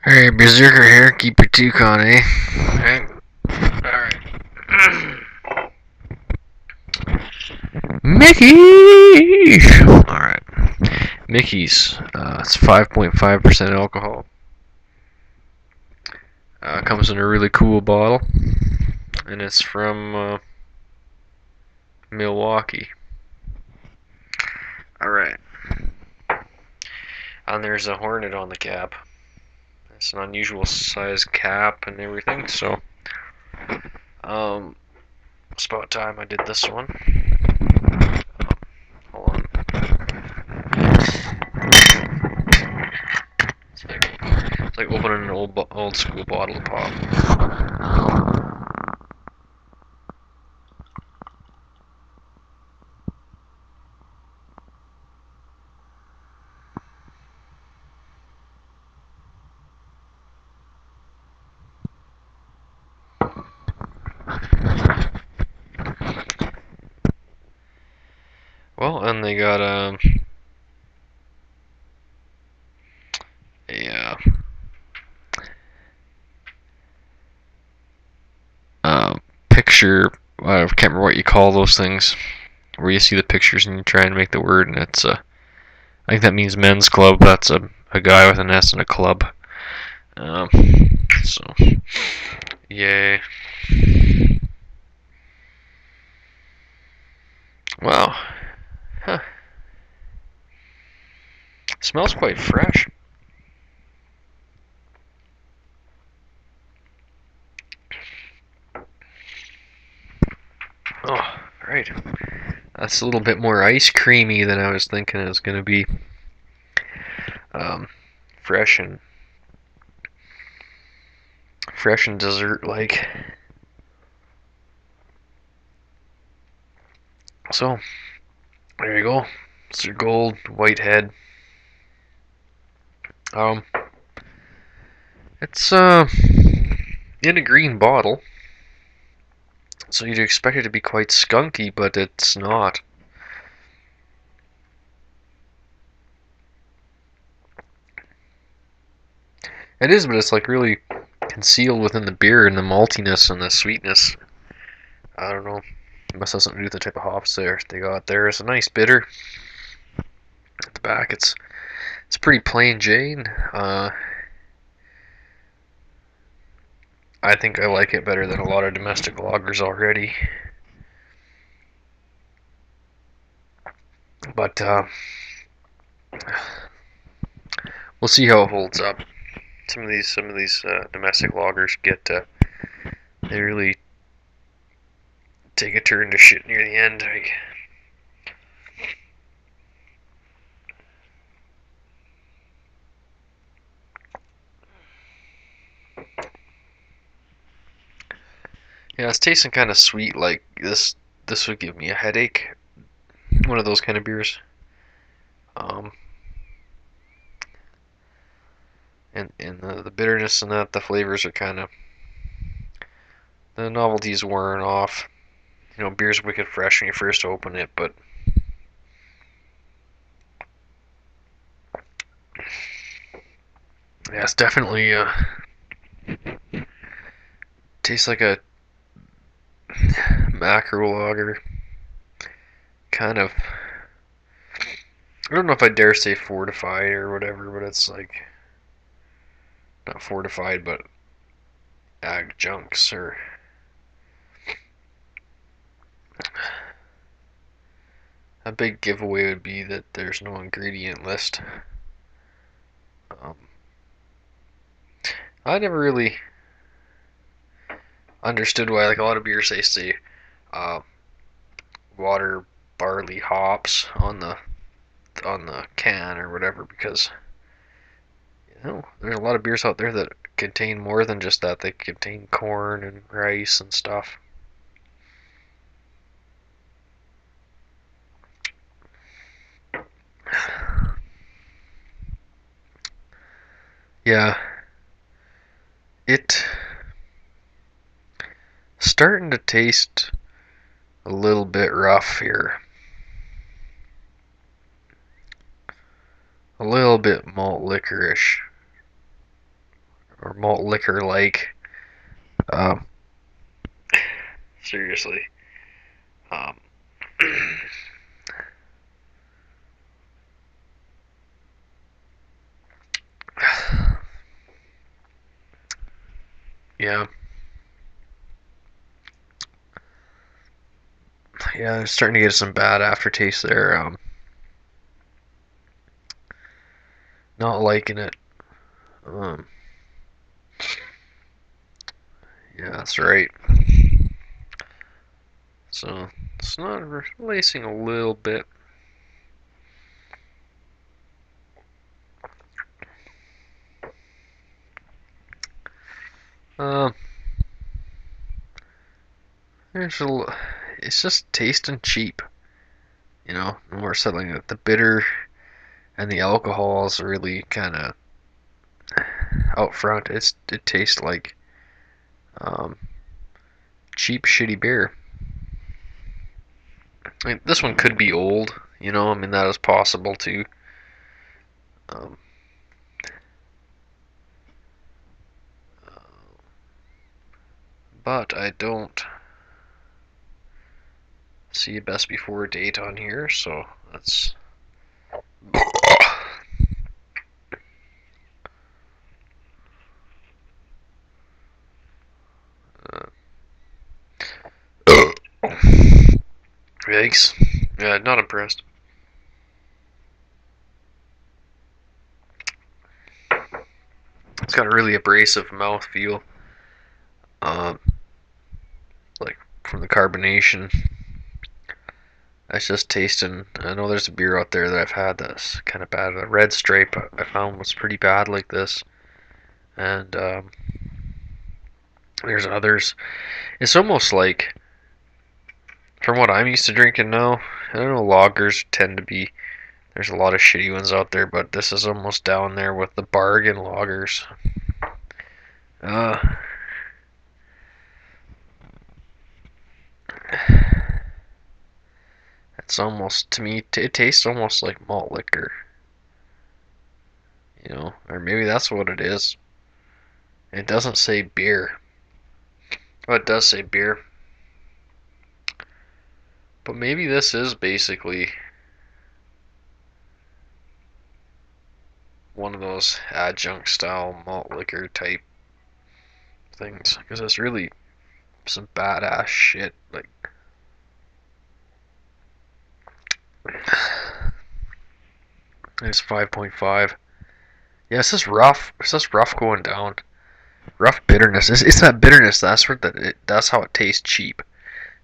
Hey, Beerzerker here. Keep your toucan, eh? Okay. Alright. Mickey! Alright. Mickey's. It's 5.5% alcohol. Comes in a really cool bottle. And it's from Milwaukee. Alright. And there's a hornet on the cap. It's an unusual size cap and everything, so it's about time I did this one. Hold on. It's like opening an old school bottle of pop. Well, and they got a picture. I can't remember what you call those things, where you see the pictures and you try and make the word, and it's I think that means men's club. That's a guy with an S and a club. Um, so, yay. Wow. Huh. Smells quite fresh. Oh, right. That's a little bit more ice creamy than I was thinking it was going to be. Fresh and dessert like. So, there you go. It's your gold white head. It's in a green bottle, so you'd expect it to be quite skunky, but it's not. It is, but it's like really concealed within the beer and the maltiness and the sweetness. I don't know. It must have something to do with the type of hops they got there. It's a nice bitter. At the back, it's pretty plain Jane. I think I like it better than a lot of domestic lagers already. But we'll see how it holds up. Some of these domestic lagers get they really take a turn to shit near the end. Yeah, it's tasting kind of sweet. Like this would give me a headache. One of those kind of beers. Um, and the bitterness and that the flavors are kind of the novelty's wearing off. You know, beer's wicked fresh when you first open it, but yeah, it's definitely tastes like a macro lager. Kind of. I don't know if I dare say fortified or whatever, but it's like not fortified, but adjuncts or a big giveaway would be that there's no ingredient list. Um, I never really understood why like a lot of beers they say uh, water, barley, hops on the can or whatever because you know there's a lot of beers out there that contain more than just that. They contain corn and rice and stuff. Yeah, it starting to taste a little bit rough here. A little bit malt licorice. or malt liquor like. Um, Seriously. Um, yeah, yeah, I'm starting to get some bad aftertaste there. Not liking it. Um, yeah, that's right. So it's not lacing a little bit. Um, there's a, it's just tasting cheap. You know, more settling that the bitter and the alcohol is really kind of out front. It tastes like um, cheap, shitty beer. I mean, this one could be old. You know, I mean that is possible too. Um, but I don't see a best before date on here, so that's. Yikes. Yeah, not impressed. It's got a really abrasive mouth feel. Um, like from the carbonation. That's just tasting. I know there's a beer out there that I've had that's kind of bad. The Red Stripe I found was pretty bad like this, and there's others. It's almost like, from what I'm used to drinking now, I don't know, lagers tend to be. There's a lot of shitty ones out there, but this is almost down there with the bargain lagers. Uh, it's almost, to me, it tastes almost like malt liquor, you know, or maybe that's what it is. It doesn't say beer. Oh, it does say beer, but maybe this is basically one of those adjunct style malt liquor type things, because it's really some badass shit. Like, it's 5.5. Yeah, it's just rough. It's just rough going down. Rough bitterness. It's that bitterness. That's how it tastes cheap.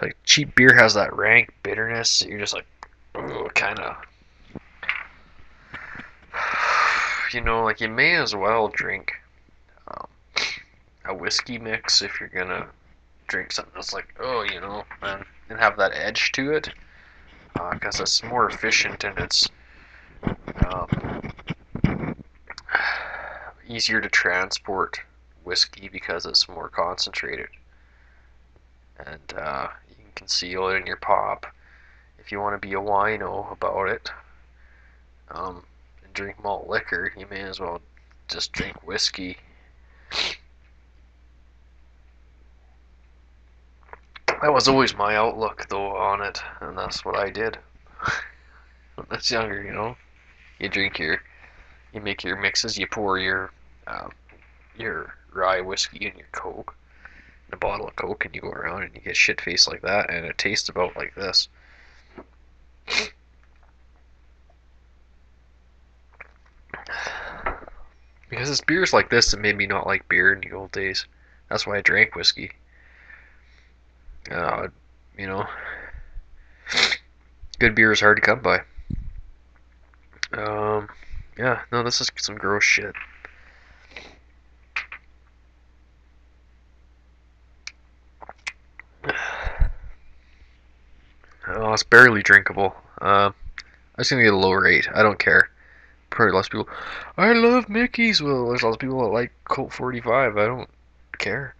Like cheap beer has that rank bitterness. You're just like, kind of. You know, like you may as well drink um, a whiskey mix if you're gonna drink something that's like, and have that edge to it, because it's more efficient and it's um, easier to transport whiskey because it's more concentrated, and you can conceal it in your pop. If you want to be a wino about it, and drink malt liquor, you may as well just drink whiskey. That was always my outlook, though, on it, and that's what I did when I was younger. You drink you make your mixes, you pour your rye whiskey in your Coke, in a bottle of Coke, and you go around and you get shit faced like that, and it tastes about like this. Because it's beers like this that made me not like beer in the old days. That's why I drank whiskey. Uh, you know, good beer is hard to come by. Um, yeah, no, this is some gross shit. Oh, it's barely drinkable. I'm just gonna get a low rate. I don't care. Probably lots of people. I love Mickey's. Well, there's lots of people that like Colt 45. I don't care.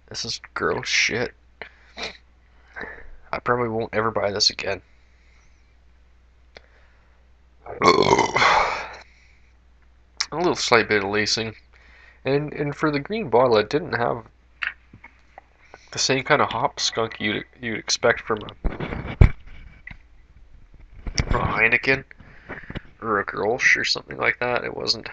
This is gross shit. I probably won't ever buy this again. A little slight bit of lacing. And for the green bottle, it didn't have the same kind of hop skunk you'd expect from a Heineken or a Grolsch or something like that. It wasn't.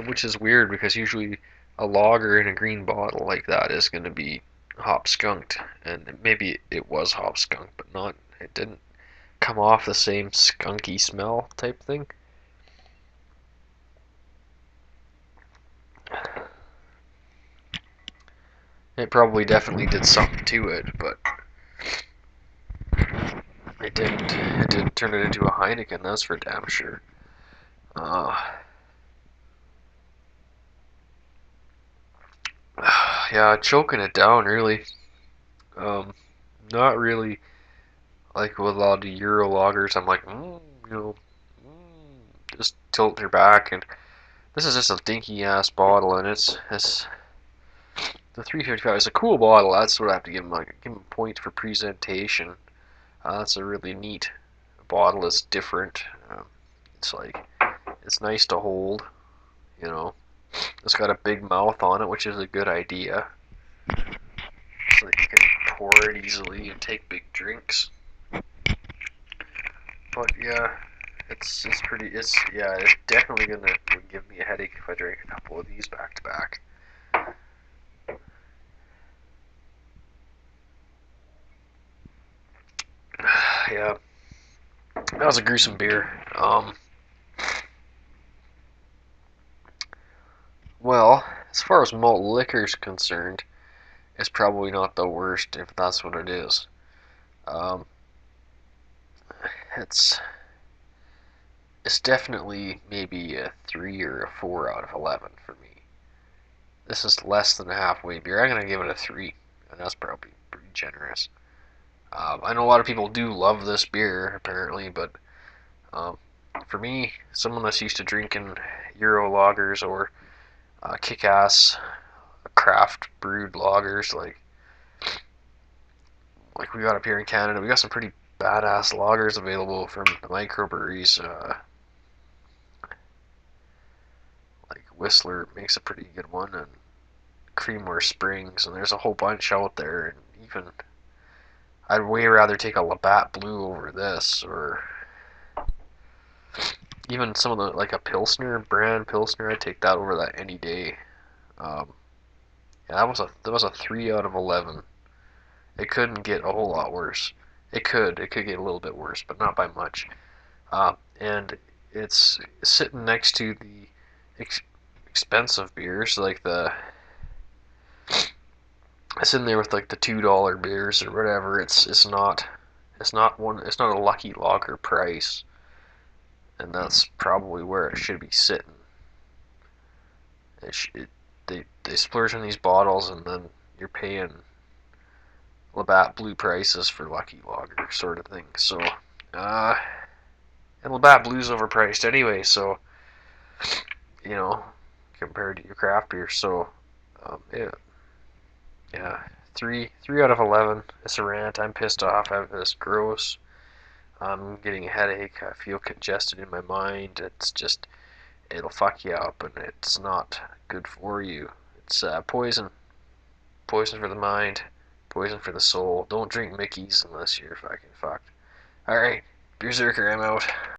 Which is weird because usually a lager in a green bottle like that is going to be hop skunked, and maybe it was hop skunked, but not. It didn't come off the same skunky smell type thing. It probably definitely did something to it, but it didn't. It didn't turn it into a Heineken. That's for damn sure. Uh, yeah, choking it down really. Um, Not really like with a lot of Euro lagers. I'm like, you know, just tilt your back, and this is just a dinky ass bottle, and it's the 355 is a cool bottle. That's what I have to give him. Like, give him a point for presentation. That's a really neat bottle. It's different. It's like it's nice to hold. You know, it's got a big mouth on it, which is a good idea. So that you can pour it easily and take big drinks. But yeah, it's pretty. It's definitely gonna give me a headache if I drink a couple of these back to back. Yeah, that was a gruesome beer. Well, as far as malt liquor is concerned, it's probably not the worst if that's what it is. Um, it's it's definitely maybe a 3 or a 4 out of 11 for me. This is less than a halfway beer. I'm gonna give it a 3, and that's probably pretty generous. I know a lot of people do love this beer apparently, but um, for me, someone that's used to drinking Euro lagers or kick-ass craft brewed lagers like we got up here in Canada, we got some pretty badass lagers available from the microbreweries. Like Whistler makes a pretty good one, and Creamore Springs, and there's a whole bunch out there. And even I'd way rather take a Labatt Blue over this, or even some of the like a Pilsner brand Pilsner. I'd take that over that any day. Um, yeah, that was a 3 out of 11. It couldn't get a whole lot worse. It could get a little bit worse, but not by much. And it's sitting next to the expensive beers, like it's in there with like the $2 beers or whatever. It's not a lucky lager price, and that's probably where it should be sitting. It, it they splurge on these bottles, and then you're paying Labatt Blue prices for lucky lager sort of thing. So, uh, and Labatt Blue's overpriced anyway. So, you know, compared to your craft beer. So, yeah, yeah, three out of 11. It's a rant. I'm pissed off. It's gross. I'm getting a headache. I feel congested in my mind. It'll fuck you up, and it's not good for you. It's poison. Poison for the mind. Poison for the soul. Don't drink Mickey's unless you're fucking fucked. Alright, Beerzerker, I'm out.